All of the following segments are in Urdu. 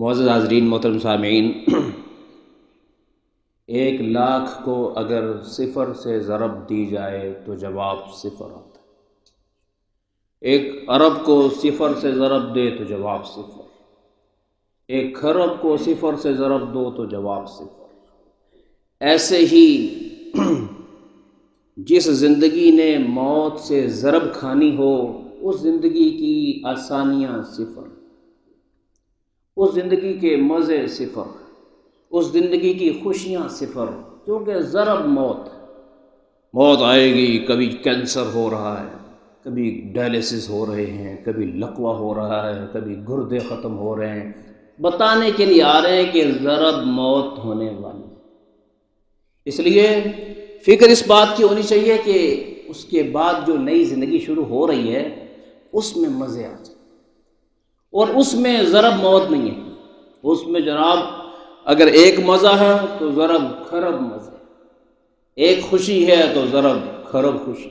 معزز حاضرین، محترم سامعین، 1,00,000 کو اگر 0 سے ضرب دی جائے تو جواب 0 آتا ہے۔ 1 ارب کو 0 سے ضرب دے تو جواب 0۔ 1 خرب کو 0 سے ضرب دو تو جواب 0۔ ایسے ہی جس زندگی نے موت سے ضرب کھانی ہو اس زندگی کی آسانیاں 0، اس زندگی کے مزے 0، اس زندگی کی خوشیاں 0، کیونکہ ضرب موت آئے گی۔ کبھی کینسر ہو رہا ہے، کبھی ڈائلسس ہو رہے ہیں، کبھی لقوہ ہو رہا ہے، کبھی گردے ختم ہو رہے ہیں، بتانے کے لیے آ رہے ہیں کہ ضرب موت ہونے والی ہے۔ اس لیے فکر اس بات کی ہونی چاہیے کہ اس کے بعد جو نئی زندگی شروع ہو رہی ہے اس میں مزے آ جائیں، اور اس میں ضرب موت نہیں ہے۔ اس میں جناب اگر 1 مزہ ہے تو ضرب خرب مزے، 1 خوشی ہے تو ضرب خرب خوشی،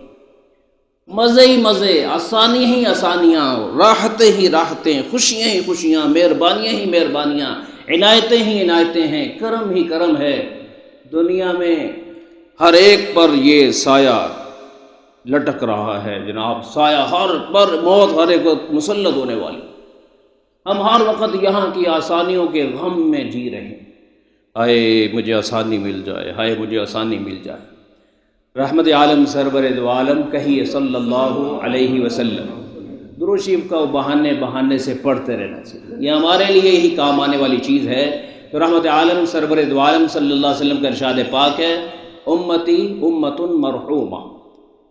مزے ہی مزے، آسانی ہی آسانیاں، راحتیں ہی راحتیں، خوشیاں ہی خوشیاں، مہربانیاں ہی مہربانیاں، عنایتیں ہی عنایتیں ہیں، کرم ہی کرم ہے۔ دنیا میں ہر ایک پر یہ سایہ لٹک رہا ہے جناب، سایہ ہر پر، موت ہر ایک مسلط ہونے والی۔ ہم ہر وقت یہاں کی آسانیوں کے غم میں جی رہے ہیں، ہائے مجھے آسانی مل جائے، ہائے مجھے آسانی مل جائے۔ رحمت عالم سرور دو عالم کہیے صلی اللہ علیہ وسلم، درود شریف کا بہانے سے پڑھتے رہنا چاہیے، یہ ہمارے لیے ہی کام آنے والی چیز ہے۔ تو رحمت عالم سرور دو عالم صلی اللہ علیہ وسلم کا ارشاد پاک ہے، امتی امت مرحومہ،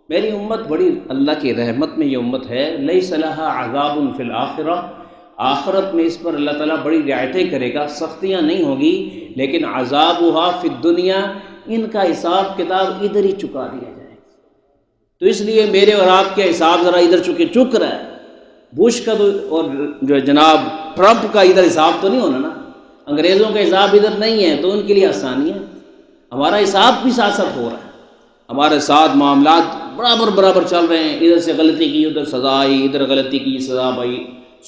میری امت بڑی اللہ کی رحمت میں یہ امت ہے، لیس لہا عذاب فی الآخرہ، آخرت میں اس پر اللہ تعالیٰ بڑی رعایتیں کرے گا، سختیاں نہیں ہوگی، لیکن عذابھا فی الدنیا، ان کا حساب کتاب ادھر ہی چکا دیا جائے گا۔ تو اس لیے میرے اور آپ کے حساب ذرا ادھر چک رہا ہے، بش کا تو اور جو جناب ٹرمپ کا ادھر حساب تو نہیں ہونا نا، انگریزوں کا حساب ادھر نہیں ہے، تو ان کے لیے آسانی ہے۔ ہمارا حساب بھی ساتھ ساتھ ہو رہا ہے، ہمارے ساتھ معاملات برابر چل رہے ہیں، ادھر سے غلطی کی ادھر سزا آئی، ادھر غلطی کی سزا آئی،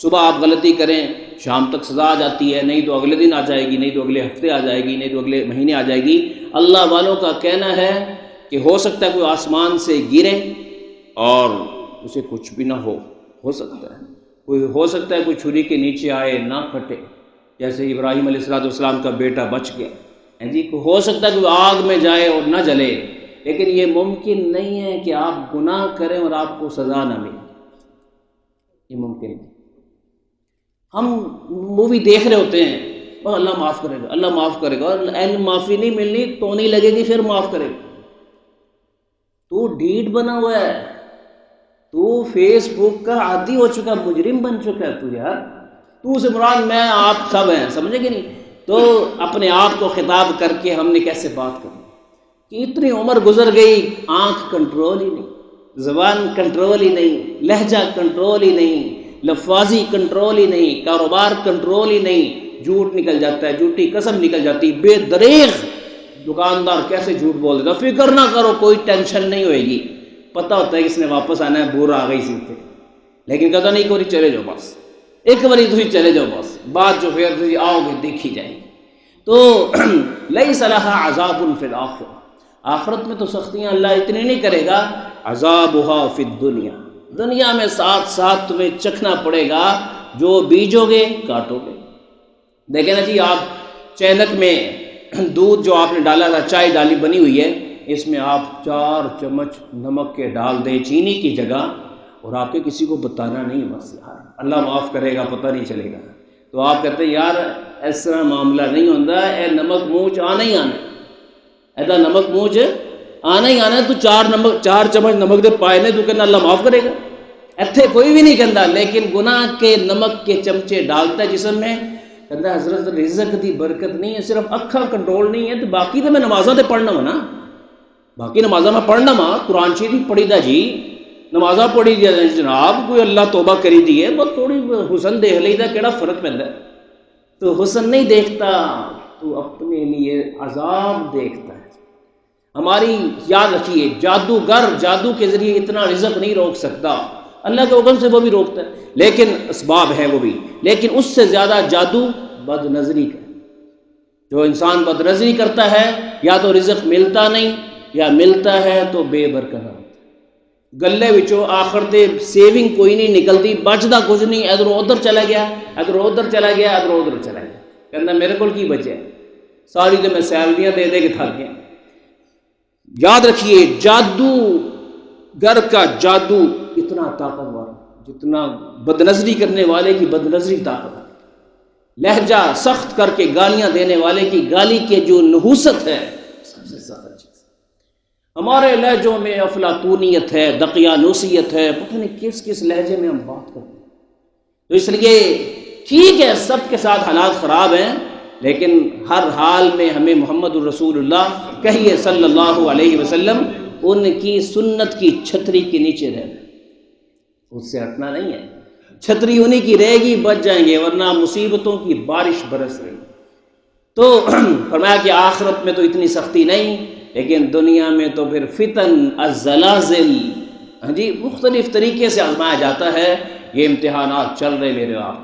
صبح آپ غلطی کریں شام تک سزا آ جاتی ہے، نہیں تو اگلے دن آ جائے گی، نہیں تو اگلے ہفتے آ جائے گی، نہیں تو اگلے مہینے آ جائے گی۔ اللہ والوں کا کہنا ہے کہ ہو سکتا ہے کوئی آسمان سے گرے اور اسے کچھ بھی نہ ہو سکتا ہے، ہو سکتا ہے کوئی چھری کے نیچے آئے نہ پھٹے، جیسے ابراہیم علیہ السلام کا بیٹا بچ گیا جی، ہو سکتا ہے کوئی آگ میں جائے اور نہ جلے، لیکن یہ ممکن نہیں ہے کہ آپ گناہ کریں اور آپ کو سزا نہ ملے، یہ ممکن نہیں۔ ہم مووی دیکھ رہے ہوتے ہیں، اللہ معاف کرے گا، اللہ معاف کرے گا، اور معافی نہیں ملنی تو نہیں لگے گی پھر معاف کرے گا۔ تو ڈھیٹ بنا ہوا ہے، تو فیس بک کا عادی ہو چکا، مجرم بن چکا ہے تو یار، تو سے مراد میں آپ سب ہیں، سمجھے کہ نہیں؟ تو اپنے آپ کو خطاب کر کے ہم نے کیسے بات کرنی کہ اتنی عمر گزر گئی، آنکھ کنٹرول ہی نہیں، زبان کنٹرول ہی نہیں، لہجہ کنٹرول ہی نہیں، لفاظی کنٹرول ہی نہیں، کاروبار کنٹرول ہی نہیں، جھوٹ نکل جاتا ہے، جھوٹی قسم نکل جاتی، بے دریغ دکاندار کیسے جھوٹ بول دیتا، فکر نہ کرو کوئی ٹینشن نہیں ہوئے گی، پتہ ہوتا ہے کہ اس نے واپس آنا ہے، بور آ گئی سیکھتے، لیکن کہتا نہیں ایک باری چلے جاؤ بس، ایک باری تھی چلے جاؤ بس، بات جو پھر تھی آؤ گے دیکھی جائے گی۔ تو لیس لہا عذاب فی الآخرہ، آخرت میں تو سختیاں اللہ اتنی نہیں کرے گا، عذابھا فی الدنیا، دنیا میں ساتھ تمہیں چکھنا پڑے گا، جو بیجو گے کاٹو گے۔ دیکھیں نا جی، آپ چینک میں دودھ جو آپ نے ڈالا تھا، چائے ڈالی بنی ہوئی ہے، اس میں آپ 4 چمچ نمک کے ڈال دیں چینی کی جگہ، اور آپ کے کسی کو بتانا نہیں، بس یار اللہ معاف کرے گا، پتہ نہیں چلے گا، تو آپ کہتے ہیں یار اس طرح معاملہ نہیں ہوتا، اے نمک منہ آنا ہی آنا، ایسا نمک منہ آنا ہی آنا، تو 4 چمچ نمک دے پائے نے تو کہنا اللہ معاف کرے گا، ایتھے کوئی بھی نہیں کہتا، لیکن گناہ کے نمک کے چمچے ڈالتا ہے جسم میں، کہتا حضرت رزق دی برکت نہیں ہے، صرف اکھاں کنٹرول نہیں ہے، تو باقی تو میں نمازاں تے پڑھنا وا نا، باقی نمازاں میں پڑھنا وا، قرآن شریف پڑھی دا جی، نمازاں پڑھی دیا جناب، کوئی اللہ توبہ کری دی ہے، بس تھوڑی حسن دیکھ لئی دا، کیڑا فرق پیندا ہے، تو حسن نہیں دیکھتا، تو اپنے لیے عذاب دیکھتا ہے۔ ہماری یاد رکھیے، جادو کے ذریعے اتنا رزق نہیں روک سکتا، اللہ کے حکم سے وہ بھی روکتا ہے، لیکن اسباب ہیں وہ بھی، لیکن اس سے زیادہ جادو بد نظری کا ہے۔ جو انسان بد نظری کرتا ہے یا تو رزق ملتا نہیں یا ملتا ہے تو بے برکت ہوتا ہے۔ گلے وچوں آخر تے سیونگ کوئی نہیں نکلتی، بچتا کچھ نہیں، ادھر ادھر چلا گیا، ادھر ادھر چلا گیا، ادھر ادھر چلا گیا، کہنا میرے کو کی بچے، ساری تو میں سیلریاں دے دے کے تھک گیا۔ یاد رکھیے جادو گر کا جادو اتنا طاقتور جتنا بد نظری کرنے والے کی بد نظری طاقت ہے، لہجہ سخت کر کے گالیاں دینے والے کی گالی کے جو نحوست ہے سب سے سخت چیز۔ ہمارے لہجوں میں افلاطونیت ہے، دقیانوسیت ہے، پتہ نہیں کس کس لہجے میں ہم بات کرتے ہیں۔ تو اس لیے ٹھیک ہے سب کے ساتھ حالات خراب ہیں، لیکن ہر حال میں ہمیں محمد الرسول اللہ کہیے صلی اللہ علیہ وسلم ان کی سنت کی چھتری کے نیچے رہنا، اس سے ہٹنا نہیں ہے۔ چھتری انہی کی رہے گی، بچ جائیں گے، ورنہ مصیبتوں کی بارش برس رہی۔ تو فرمایا کہ آخرت میں تو اتنی سختی نہیں، لیکن دنیا میں تو پھر فتن الزلازل، جی مختلف طریقے سے آزمایا جاتا ہے۔ یہ امتحانات چل رہے میرے آپ،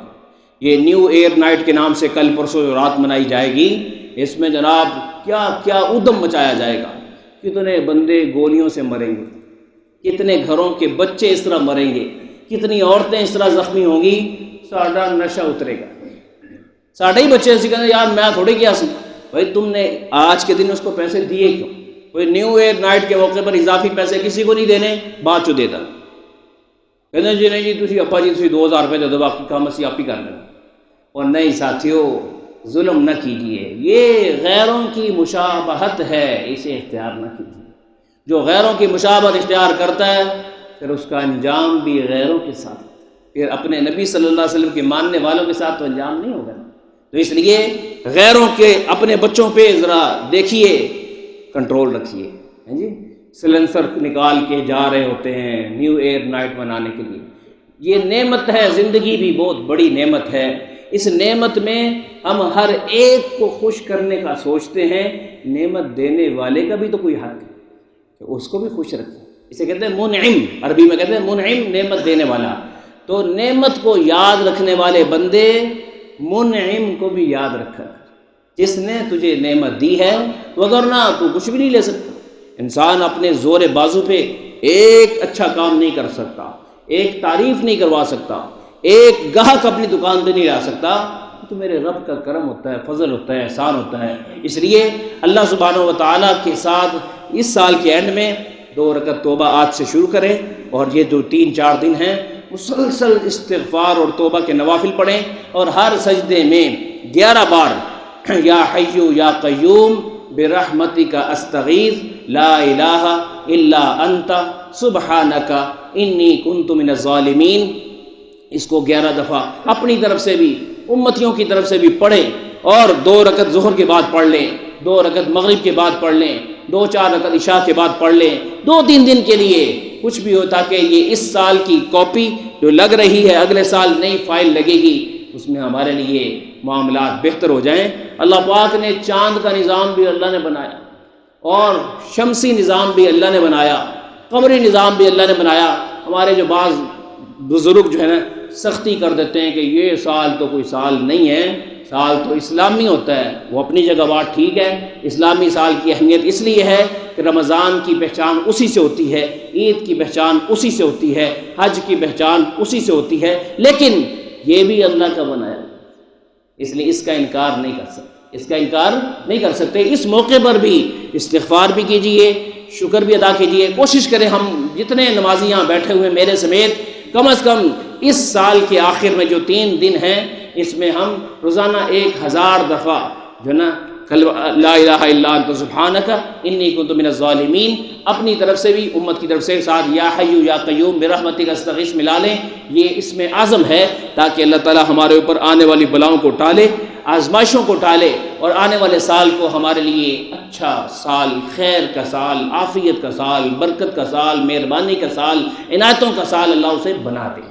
یہ نیو ایئر نائٹ کے نام سے کل پرسوں رات منائی جائے گی، اس میں جناب کیا کیا ادم مچایا جائے گا، کتنے بندے گولیوں سے مریں گے، کتنے گھروں کے بچے اس طرح مریں گے، کتنی عورتیں اس طرح زخمی ہوں گی، ساڈا نشہ اترے گا۔ ساڈے ہی بچے ایسے کہتے یار میں تھوڑی کیا سی، بھائی تم نے آج کے دن اس کو پیسے دیے کیوں؟ کوئی نیو ایئر نائٹ کے موقع پر اضافی پیسے کسی کو نہیں دینے، بعد چو دیتا، کہتے جی نہیں جی تھی ابا جی تھی 2000 روپے دے دو، باقی کام اسی آپ ہی کر لینا۔ اور نہیں ساتھیو، ظلم نہ کیجیے، یہ غیروں کی مشابہت ہے، اسے اختیار نہ کیجیے۔ جو غیروں کی مشابہت اختیار کرتا ہے پھر اس کا انجام بھی غیروں کے ساتھ، پھر اپنے نبی صلی اللہ علیہ وسلم کے ماننے والوں کے ساتھ تو انجام نہیں ہوگا۔ تو اس لیے غیروں کے اپنے بچوں پہ ذرا دیکھیے، کنٹرول رکھیے۔ جی سلنسر نکال کے جا رہے ہوتے ہیں نیو ایئر نائٹ منانے کے لیے، یہ نعمت ہے، زندگی بھی بہت بڑی نعمت ہے۔ اس نعمت میں ہم ہر ایک کو خوش کرنے کا سوچتے ہیں، نعمت دینے والے کا بھی تو کوئی حق ہے کہ اس کو بھی خوش رکھیں۔ اسے کہتے ہیں منعم، عربی میں کہتے ہیں منعم، نعمت دینے والا۔ تو نعمت کو یاد رکھنے والے بندے منعم کو بھی یاد رکھا، جس نے تجھے نعمت دی ہے، وگرنہ تو کچھ بھی نہیں لے سکتا۔ انسان اپنے زور بازو پہ ایک اچھا کام نہیں کر سکتا، ایک تعریف نہیں کروا سکتا، ایک گاہک اپنی دکان پہ نہیں لا سکتا، تو میرے رب کا کرم ہوتا ہے، فضل ہوتا ہے، احسان ہوتا ہے۔ اس لیے اللہ سبحانہ و تعالیٰ کے ساتھ اس سال کے اینڈ میں 2 رکعت توبہ آج سے شروع کریں، اور یہ جو 3-4 دن ہیں مسلسل استغفار اور توبہ کے نوافل پڑھیں، اور ہر سجدے میں 11 بار یا حیو یا قیوم برحمتک استغیث لا الہ الا انت سبحانک انی کنت من الظالمین، اس کو 11 دفعہ اپنی طرف سے بھی امتیوں کی طرف سے بھی پڑھیں، اور 2 رکعت ظہر کے بعد پڑھ لیں، 2 رکعت مغرب کے بعد پڑھ لیں، 2-4 رکعت عشاء کے بعد پڑھ لیں، 2-3 دن کے لیے کچھ بھی ہو، تاکہ یہ اس سال کی کاپی جو لگ رہی ہے اگلے سال نئی فائل لگے گی، اس میں ہمارے لیے معاملات بہتر ہو جائیں۔ اللہ پاک نے چاند کا نظام بھی اللہ نے بنایا، اور شمسی نظام بھی اللہ نے بنایا، قمری نظام بھی اللہ نے بنایا۔ ہمارے جو بعض بزرگ جو ہے نا سختی کر دیتے ہیں کہ یہ سال تو کوئی سال نہیں ہے، سال تو اسلامی ہوتا ہے، وہ اپنی جگہ بات ٹھیک ہے۔ اسلامی سال کی اہمیت اس لیے ہے کہ رمضان کی پہچان اسی سے ہوتی ہے، عید کی پہچان اسی سے ہوتی ہے، حج کی پہچان اسی سے ہوتی ہے، لیکن یہ بھی اللہ کا بنایا، اس لیے اس کا انکار نہیں کر سکتے، اس کا انکار نہیں کر سکتے۔ اس موقع پر بھی استغفار بھی کیجئے، شکر بھی ادا کیجئے، کوشش کریں ہم جتنے نمازی یہاں بیٹھے ہوئے میرے سمیت، کم از کم اس سال کے آخر میں جو 3 دن ہیں اس میں ہم روزانہ 1000 دفعہ جو نا لا الہ الا انت سبحانک انی کنت من الظالمین اپنی طرف سے بھی امت کی طرف سے ساتھ یا حی یا قیوم برحمتک استغیث ملا لیں۔ یہ اس میں عزم ہے تاکہ اللہ تعالی ہمارے اوپر آنے والی بلاؤں کو ٹالے، آزمائشوں کو ٹالے، اور آنے والے سال کو ہمارے لیے اچھا سال، خیر کا سال، عافیت کا سال، برکت کا سال، مہربانی کا سال، عنایتوں کا سال اللہ اسے بنا دے۔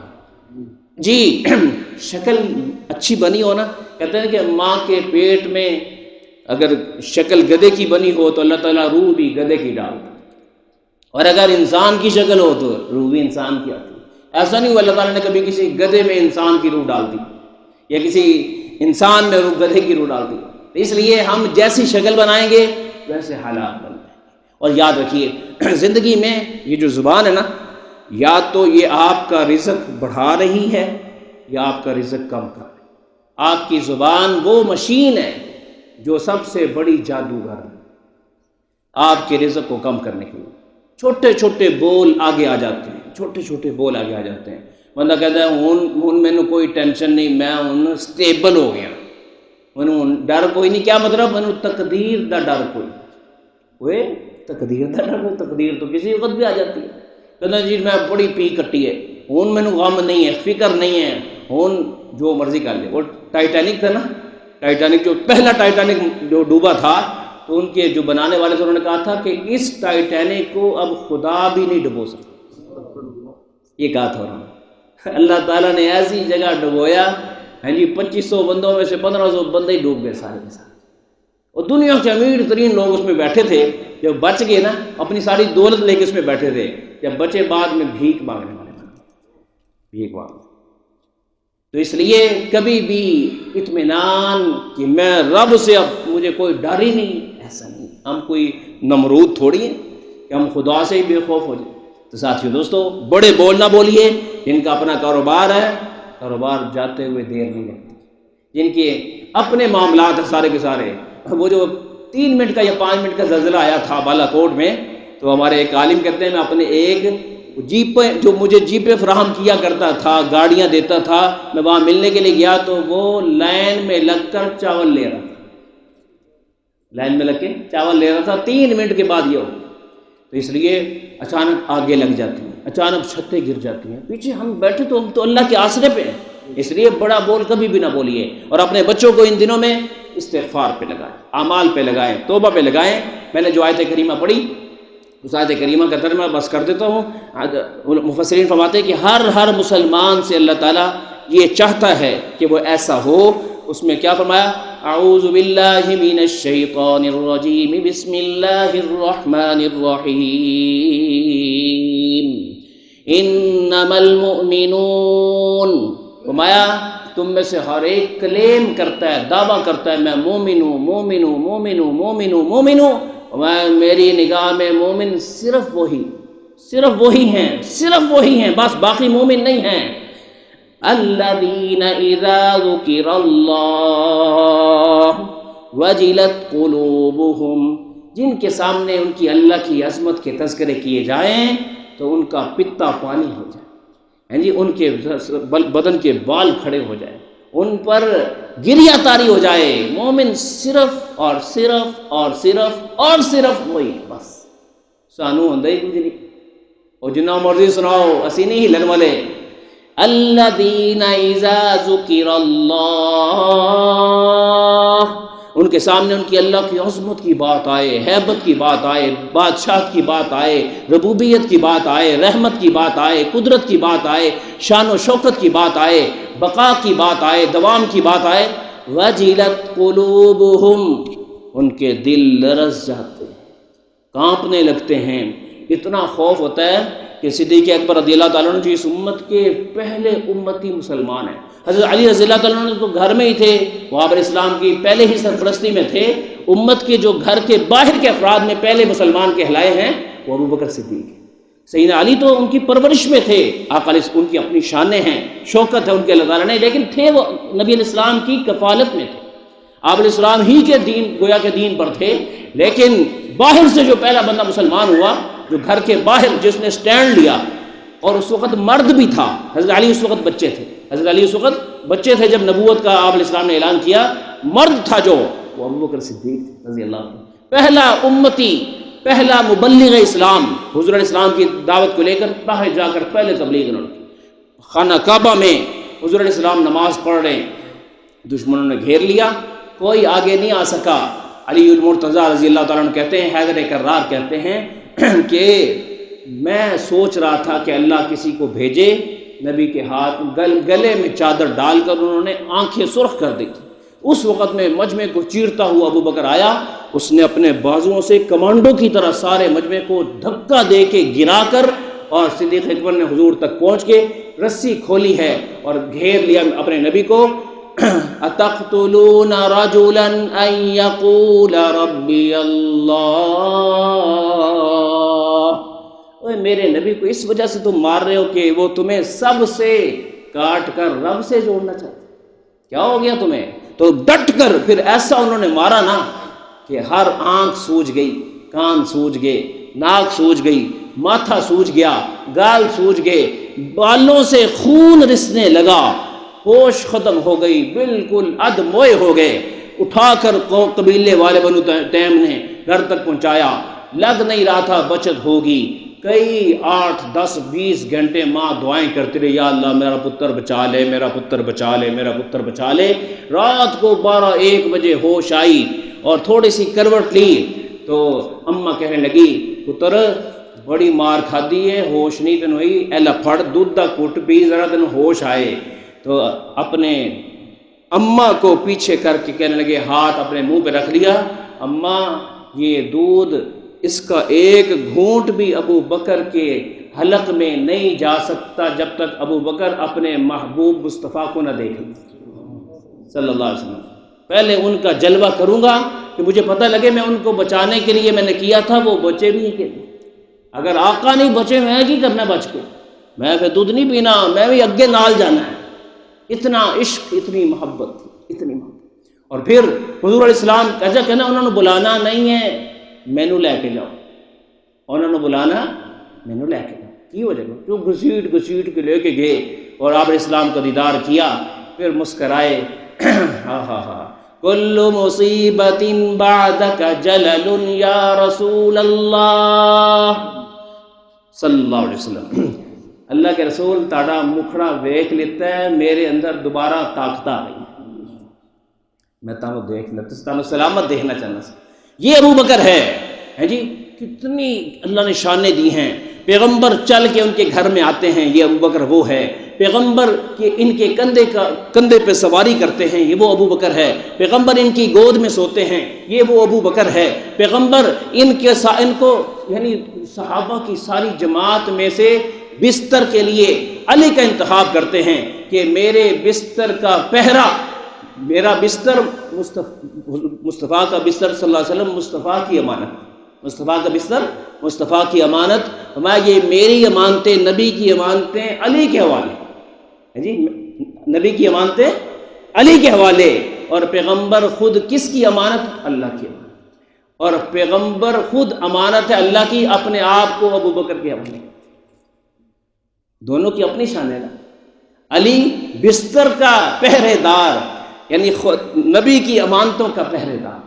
جی شکل اچھی بنی ہو نا، کہتے ہیں کہ ماں کے پیٹ میں اگر شکل گدھے کی بنی ہو تو اللہ تعالیٰ روح بھی گدھے کی ڈالتا، اور اگر انسان کی شکل ہو تو روح بھی انسان کی آتی۔ ایسا نہیں ہوا اللہ تعالیٰ نے کبھی کسی گدھے میں انسان کی روح ڈال دی، یا کسی انسان میں روح گدھے کی روح ڈالتی ہے۔ اس لیے ہم جیسی شکل بنائیں گے ویسے حالات بن جائیں گے۔ اور یاد رکھیے زندگی میں یہ جو زبان ہے نا، یا تو یہ آپ کا رزق بڑھا رہی ہے یا آپ کا رزق کم کر رہی ہے۔ آپ کی زبان وہ مشین ہے جو سب سے بڑی جادوگر ہے آپ کے رزق کو کم کرنے کے لیے۔ چھوٹے چھوٹے بول آگے آ جاتے ہیں، چھوٹے چھوٹے بول آگے آ جاتے ہیں۔ بندہ کہتا ہے ہن مینوں کوئی ٹینشن نہیں، میں ہن اسٹیبل ہو گیا، مینوں ڈر کوئی نہیں۔ کیا مطلب؟ مینوں تقدیر دا ڈر کوئی ہوئے، تقدیر دا ڈر کوئی، تقدیر تو کسی وقت بھی آ جاتی ہے۔ کہتا جی میں بڑی پی کٹی ہے، ہن مینوں غم نہیں ہے، فکر نہیں ہے، ہن جو مرضی کر لے۔ وہ ٹائٹینک تھا نا، ٹائٹینک جو پہلا ٹائٹینک جو ڈوبا تھا، تو ان کے جو بنانے والے تھے انہوں نے کہا تھا کہ اس ٹائٹینک کو اب خدا بھی نہیں ڈبو سکتا، یہ کہا تھا انہوں نے۔ اللہ تعالیٰ نے ایسی جگہ ڈبویا، ہاں جی 2500 بندوں میں سے 1500 بندے ہی ڈوب گئے سارے کے سارے، اور دنیا کے امیر ترین لوگ اس میں بیٹھے تھے۔ جب بچ گئے نا، اپنی ساری دولت لے کے اس میں بیٹھے تھے، جب بچے بعد میں بھیک مانگنے والے بن گئے، بھیک مانگنے۔ تو اس لیے کبھی بھی اطمینان کہ میں رب سے اب مجھے کوئی ڈر ہی نہیں، ایسا نہیں۔ ہم کوئی نمرود تھوڑی ہیں کہ ہم خدا سے ہی بے خوف ہو جائیں۔ تو ساتھیو دوستو، بڑے بول نہ بولیے جن کا اپنا کاروبار ہے، کاروبار جاتے ہوئے دیر نہیں لگتی، جن کے اپنے معاملات ہیں سارے کے سارے۔ وہ جو 3 منٹ کا یا 5 منٹ کا زلزلہ آیا تھا بالا کوٹ میں، تو ہمارے ایک عالم کہتے ہیں میں اپنے ایک جیپ جو مجھے جیپیں فراہم کیا کرتا تھا، گاڑیاں دیتا تھا، میں وہاں ملنے کے لیے گیا تو وہ لائن میں لگ کر چاول لے رہا تھا، لائن میں لگ کے چاول لے رہا تھا۔ 3 منٹ کے بعد یہ ہو۔ تو اس لیے اچانک آگے لگ جاتی ہیں، اچانک چھتیں گر جاتی ہیں، پیچھے ہم بیٹھے تو ہم تو اللہ کے آسرے پہ ہیں۔ اس لیے بڑا بول کبھی بھی نہ بولیے، اور اپنے بچوں کو ان دنوں میں استغفار پہ لگائیں، اعمال پہ لگائیں، توبہ پہ لگائیں۔ میں نے جو آیت کریمہ پڑھی اس آیت کریمہ کا ترجمہ بس کر دیتا ہوں۔ مفسرین فرماتے ہیں کہ ہر مسلمان سے اللہ تعالیٰ یہ چاہتا ہے کہ وہ ایسا ہو۔ اس میں کیا فرمایا؟ اعوذ باللہ من الشیطان الرجیم، بسم اللہ الرحمن الرحیم، انما المؤمنون۔ فرمایا تم میں سے ہر ایک کلیم کرتا ہے، دعویٰ کرتا ہے میں مومن ہوں، مومن ہوں، مومن ہوں، مومن ہوں، مومن ہوں۔ میری نگاہ میں مومن صرف وہی ہیں، بس باقی مومن نہیں ہیں۔ الذین اذا ذکر اللہ وجلت قلوبہم، جن کے سامنے ان کی اللہ کی عظمت کے تذکرے کیے جائیں تو ان کا پتا پانی ہو جائے، ہیں جی ان کے بدن کے بال کھڑے ہو جائیں، ان پر گریہ طاری ہو جائے۔ مومن صرف اور صرف وہی، بس سانو ہوندا ہی کچھ نہیں، اور جنہ مرضی سناؤ اسی نہیں ہلن والے۔ الذین اذا ذکر اللہ، ان کے سامنے ان کی اللہ کی عظمت کی بات آئے، ہیبت کی بات آئے، بادشاہت کی بات آئے، ربوبیت کی بات آئے، رحمت کی بات آئے، قدرت کی بات آئے، شان و شوکت کی بات آئے، بقا کی بات آئے، دوام کی بات آئے، وجلت قلوبہم، ان کے دل لرز جاتے ہیں، کانپنے لگتے ہیں۔ اتنا خوف ہوتا ہے کہ صدیق اکبر رضی اللہ تعالیٰ عنہ جو اس امت کے پہلے امتی مسلمان ہیں، حضرت علی رضی اللہ تعالیٰ عنہ تو گھر میں ہی تھے، وہ آپ علیہ السلام کی پہلے ہی سرپرستی میں تھے۔ امت کے جو گھر کے باہر کے افراد میں پہلے مسلمان کہلائے ہیں وہ ابو بکر صدیق ہیں۔ سیدنا علی تو ان کی پرورش میں تھے، آقا علیہ ان کی اپنی شانیں ہیں، شوکت ہے ان کے اللہ تعالیٰ نے، لیکن تھے وہ نبی علیہ السلام کی کفالت میں تھے، آپ علیہ السلام ہی کے دین گویا کے دین پر تھے۔ لیکن باہر سے جو پہلا بندہ مسلمان ہوا، جو گھر کے باہر جس نے سٹینڈ لیا، اور اس وقت مرد بھی تھا، حضرت علی اس وقت بچے تھے، حضرت علی اس وقت بچے تھے جب نبوت کا آپ علیہ السلام نے اعلان کیا، مرد تھا جو، وہ ابو بکر صدیق رضی اللہ عنہ، پہلا امتی، پہلا مبلغ اسلام، حضور علیہ السلام کی دعوت کو لے کر باہر جا کر پہلے تبلیغ انہوں نے کی۔ خانہ کعبہ میں حضور علیہ السلام نماز پڑھ رہے ہیں، دشمنوں نے گھیر لیا، کوئی آگے نہیں آ سکا۔ علی المرتضیٰ رضی اللہ تعالیٰ عنہ کہتے ہیں، حیدر کرار کہتے ہیں کہ میں سوچ رہا تھا کہ اللہ کسی کو بھیجے، نبی کے ہاتھ گلے میں چادر ڈال کر انہوں نے آنکھیں سرخ کر دی تھی۔ اس وقت میں مجمع کو چیرتا ہوا ابو بکر آیا، اس نے اپنے بازوؤں سے کمانڈو کی طرح سارے مجمع کو دھکا دے کے گرا کر، اور صدیق اکبر نے حضور تک پہنچ کے رسی کھولی ہے اور گھیر لیا اپنے نبی کو، اتقتلون رجلا ان یقول ربی اللہ، اوے میرے نبی کو اس وجہ سے تم مار رہے ہو کہ وہ تمہیں سب سے کاٹ کر رب سے جوڑنا چاہتے، کیا ہو گیا تمہیں؟ تو ڈٹ کر پھر ایسا انہوں نے مارا نا کہ ہر آنکھ سوج گئی، کان سوج گئے، ناک سوج گئی، ماتھا سوج گیا، گال سوج گئے، بالوں سے خون رسنے لگا، ہوش ختم ہو گئی، بالکل ادموئے ہو گئے۔ اٹھا کر قبیلے والے بنو تیم نے گھر تک پہنچایا، لگ نہیں رہا تھا بچت ہوگی۔ کئی 8 10 20 گھنٹے ماں دعائیں کرتی رہی، یا اللہ میرا پتر بچا لے، میرا پتر بچا لے، میرا پتر بچا لے۔ رات کو 12 1 بجے ہوش آئی اور تھوڑی سی کروٹ لی تو اماں کہنے لگی، پتر بڑی مار کھادی ہے، ہوش نہیں تن ہوئی، ایلا پھڑ دودھ دا کٹ پی ذرا تن ہوش آئے۔ تو اپنے اماں کو پیچھے کر کے کہنے لگے، ہاتھ اپنے منہ پہ رکھ لیا، اماں یہ دودھ اس کا ایک گھونٹ بھی ابو بکر کے حلق میں نہیں جا سکتا جب تک ابو بکر اپنے محبوب مصطفیٰ کو نہ دیکھیں صلی اللہ علیہ وسلم۔ پہلے ان کا جلوہ کروں گا کہ مجھے پتہ لگے میں ان کو بچانے کے لیے میں نے کیا تھا، وہ بچے بھی کہ اگر آقا نہیں بچے میں کی کرنا بچ کے، میں پھر دودھ نہیں پینا، میں بھی اگے نال جانا ہے۔ اتنا عشق، اتنی محبت تھی، اتنی محبت۔ اور پھر حضور علیہ السلام کہا کہنا انہوں نے بلانا نہیں ہے، مینو لے کے جاؤ، انہوں نے بلانا مینو لے کے جاؤ۔ کی وجہ جو گھسیٹ گھسیٹ کے لے کے گئے اور آپ علیہ السلام کا دیدار کیا، پھر مسکرائے، ہاں ہاں ہاں، کل مصیبت بعدک جلل یا رسول اللہ صلی اللہ علیہ وسلم۔ اللہ کے رسول تاڑا مکھڑا ویکھ لیتا ہے، میرے اندر دوبارہ طاقت آ گئی، میں تانوں دیکھ لیتا، تانوں سلامت دیکھنا چاہنا سا۔ یہ ابو بکر ہے جی، کتنی اللہ نے شانیں دی ہیں۔ پیغمبر چل کے ان کے گھر میں آتے ہیں، یہ ابو بکر وہ ہے۔ پیغمبر کے ان کے کندھے پہ سواری کرتے ہیں، یہ وہ ابو بکر ہے۔ پیغمبر ان کی گود میں سوتے ہیں، یہ وہ ابو بکر ہے۔ پیغمبر ان کو یعنی صحابہ کی ساری جماعت میں سے بستر کے لیے علی کا انتخاب کرتے ہیں کہ میرے بستر کا پہرا، میرا بستر مصطفیٰ کا بستر صلی اللہ علیہ وسلم مصطفیٰ کی امانت، مصطفیٰ کا بستر مصطفیٰ کی امانت، ہمارا یہ میری امانتیں، نبی کی امانتیں علی کے حوالے جی، نبی کی امانتیں علی کے حوالے۔ اور پیغمبر خود کس کی امانت؟ اللہ کی امانت۔ اور پیغمبر خود امانت ہے اللہ کی، اپنے آپ کو ابو بکر کے حوالے۔ دونوں کی اپنی شان ہے نا۔ علی بستر کا پہرے دار، یعنی نبی کی امانتوں کا پہرے دار،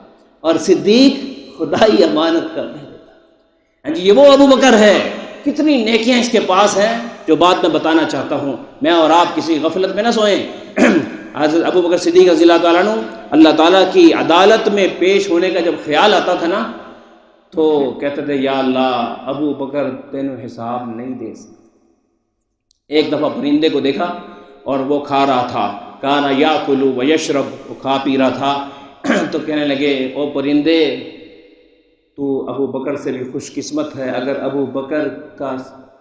اور صدیق خدائی امانت کا پہرے دار۔ یہ وہ ابو بکر ہے۔ کتنی نیکیاں اس کے پاس ہیں جو بات میں بتانا چاہتا ہوں، میں اور آپ کسی غفلت میں نہ سوئیں۔ حضرت ابو بکر صدیق رضی اللہ تعالیٰ عنہ، اللہ تعالیٰ کی عدالت میں پیش ہونے کا جب خیال آتا تھا نا تو کہتے تھے، یا اللہ ابو بکر تینوں حساب نہیں دے سکتے۔ ایک دفعہ پرندے کو دیکھا اور وہ کھا رہا تھا، کانا یاکل و یشرب، وہ کھا پی رہا تھا۔ تو کہنے لگے، او پرندے تو ابو بکر سے بھی خوش قسمت ہے، اگر ابو بکر کا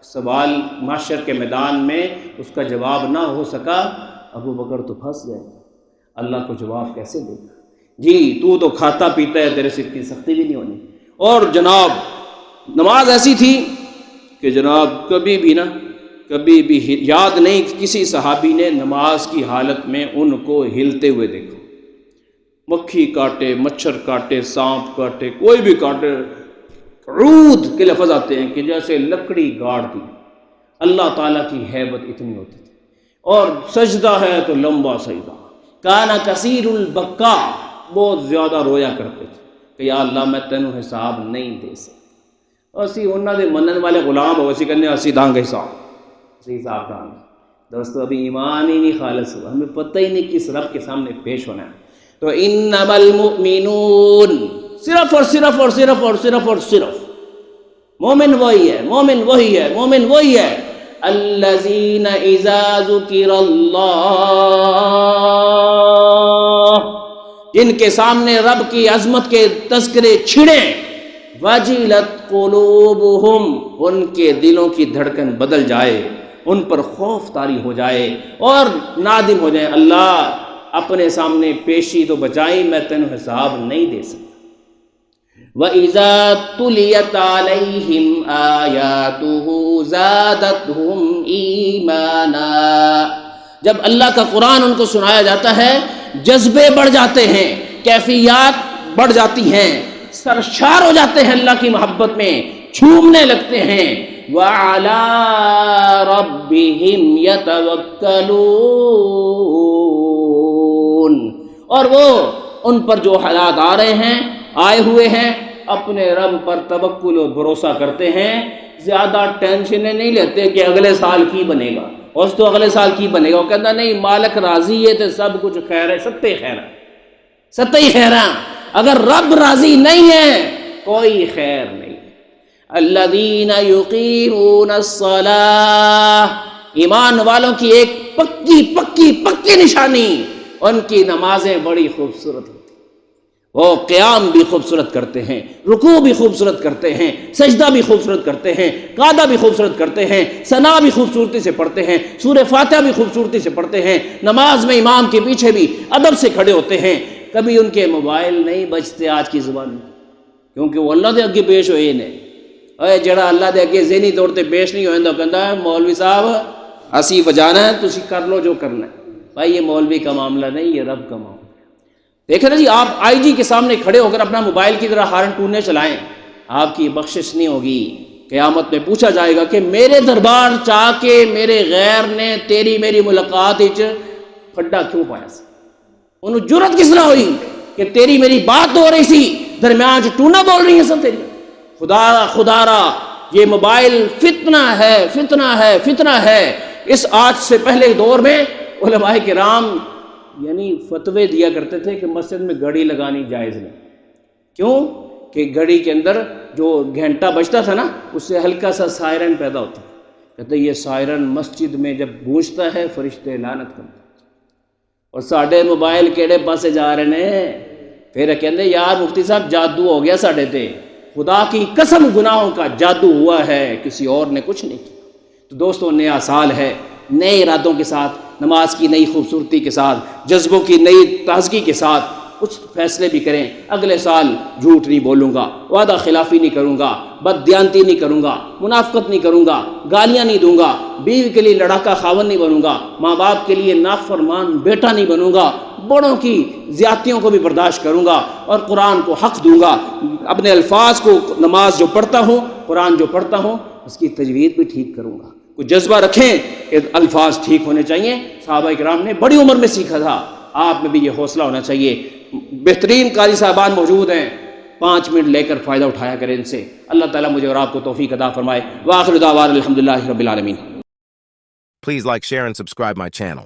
سوال محشر کے میدان میں اس کا جواب نہ ہو سکا، ابو بکر تو پھنس گئے، اللہ کو جواب کیسے دے گا؟ جی تو کھاتا پیتا ہے، تیرے سے اتنی سختی بھی نہیں ہونی۔ اور جناب نماز ایسی تھی کہ جناب کبھی بھی یاد نہیں کسی صحابی نے نماز کی حالت میں ان کو ہلتے ہوئے دیکھا۔ مکھی کاٹے، مچھر کاٹے، سانپ کاٹے، کوئی بھی کاٹے، عود کے لفظ آتے ہیں کہ جیسے لکڑی گاڑ دی۔ اللہ تعالیٰ کی ہیبت اتنی ہوتی تھی۔ اور سجدہ ہے تو لمبا سجدہ، کانا کثیر البکا، بہت زیادہ رویا کرتے تھے کہ یا اللہ میں تینوں حساب نہیں دے سکتا۔ اسی انہوں دے منن والے غلام ہو، اسی کرنے اسی دانگ حساب، اسی حساب دانگ۔ دوستو ابھی ایمان ہی نہیں خالص ہوا، ہمیں پتہ ہی نہیں کس رب کے سامنے پیش ہونا ہے۔ تو انما المؤمنون، صرف اور صرف اور صرف اور صرف اور صرف مومن وہی ہے، مومن وہی ہے، مومن وہی ہے، الذین اذا ذکر اللہ، جن کے سامنے رب کی عظمت کے تذکرے چھڑیں، وجلت قلوبہم، ان کے دلوں کی دھڑکن بدل جائے، ان پر خوف طاری ہو جائے اور نادم ہو جائیں، اللہ اپنے سامنے پیشی تو بچائی، میں تینوں حساب نہیں دے سکتا۔ وَإِذَا تُلِيَتْ عَلَيْهِمْ آيَاتُهُ زَادَتْهُمْ إِيمَانًا، جب اللہ کا قرآن ان کو سنایا جاتا ہے جذبے بڑھ جاتے ہیں، کیفیات بڑھ جاتی ہیں، سرشار ہو جاتے ہیں اللہ کی محبت میں، جھومنے لگتے ہیں۔ وَعَلَىٰ رَبِّهِمْ يَتَوَكَّلُونَ، اور وہ ان پر جو حالات آ رہے ہیں، آئے ہوئے ہیں، اپنے رب پر توکل و بھروسہ کرتے ہیں، زیادہ ٹینشنیں نہیں لیتے کہ اگلے سال کی بنے گا، اس تو اگلے سال کی بنے گا، وہ کہتا نہیں مالک راضی ہے تو سب کچھ خیر ہے، ستے خیر ہے، ستے خیر ہے۔ اگر رب راضی نہیں ہے کوئی خیر نہیں۔ الذین یقیمون الصلاۃ، ایمان والوں کی ایک پکی پکی پکی نشانی، ان کی نمازیں بڑی خوبصورت ہیں، وہ قیام بھی خوبصورت کرتے ہیں، رکوع بھی خوبصورت کرتے ہیں، سجدہ بھی خوبصورت کرتے ہیں، قعدہ بھی خوبصورت کرتے ہیں، ثنا بھی خوبصورتی سے پڑھتے ہیں، سورہ فاتحہ بھی خوبصورتی سے پڑھتے ہیں، نماز میں امام کے پیچھے بھی ادب سے کھڑے ہوتے ہیں، کبھی ان کے موبائل نہیں بجتے آج کی زبان میں، کیونکہ وہ اللہ دے اگے پیش ہوئے نے۔ اے جڑا اللہ دے اگے ذہنی طور تے پیش نہیں ہوئے تو کہتا ہے مولوی صاحب اسی بجانا ہے، تسی کر لو جو کرنا ہے۔ بھائی یہ مولوی کا معاملہ نہیں، یہ رب کا معاملہ۔ دیکھیں نا جی، آپ آئی جی کے سامنے کھڑے ہو کر اپنا موبائل کی طرح ہارن ٹوننے چلائیں، آپ کی بخشش نہیں ہوگی۔ قیامت میں پوچھا جائے گا کہ میرے دربار چاہ کے میرے غیر نے تیری میری ملاقات کھڈا کیوں پایا سی؟ انہوں جرت کس طرح ہوئی کہ تیری میری بات ہو رہی سی، درمیان ٹونا بول رہی ہیں سب تیری۔ خدا را یہ موبائل فتنہ ہے، فتنہ ہے، فتنہ ہے۔ اس آج سے پہلے دور میں علماء کرام یعنی فتوے دیا کرتے تھے کہ مسجد میں گھڑی لگانی جائز نہیں۔ کیوں؟ کہ گھڑی کے اندر جو گھنٹہ بجتا تھا نا، اس سے ہلکا سا سائرن پیدا ہوتا، کہتے یہ سائرن مسجد میں جب گونجتا ہے فرشتے لعنت کرتے، اور ساڑھے موبائل کیڑے پاسے جا رہے ہیں۔ پھر کہتے یار مفتی صاحب جادو ہو گیا ساڑھے تے، خدا کی قسم گناہوں کا جادو ہوا ہے، کسی اور نے کچھ نہیں کیا۔ تو دوستوں نیا سال ہے، نئے ارادوں کے ساتھ، نماز کی نئی خوبصورتی کے ساتھ، جذبوں کی نئی تازگی کے ساتھ کچھ فیصلے بھی کریں۔ اگلے سال جھوٹ نہیں بولوں گا، وعدہ خلافی نہیں کروں گا، بددیانتی نہیں کروں گا، منافقت نہیں کروں گا، گالیاں نہیں دوں گا، بیوی کے لیے لڑاکا خاون نہیں بنوں گا، ماں باپ کے لیے نافرمان بیٹا نہیں بنوں گا، بڑوں کی زیادتیوں کو بھی برداشت کروں گا، اور قرآن کو حق دوں گا۔ اپنے الفاظ کو، نماز جو پڑھتا ہوں، قرآن جو پڑھتا ہوں، اس کی تجوید بھی ٹھیک کروں گا۔ کوئی جذبہ رکھیں کہ الفاظ ٹھیک ہونے چاہیے۔ صحابہ کرام نے بڑی عمر میں سیکھا تھا، آپ میں بھی یہ حوصلہ ہونا چاہیے۔ بہترین قاری صاحبان موجود ہیں، 5 منٹ لے کر فائدہ اٹھایا کریں ان سے۔ اللہ تعالیٰ مجھے اور آپ کو توفیق عطا فرمائے۔ وآخر دعوانا الحمدللہ رب العالمین۔ Please like, share, and subscribe my channel.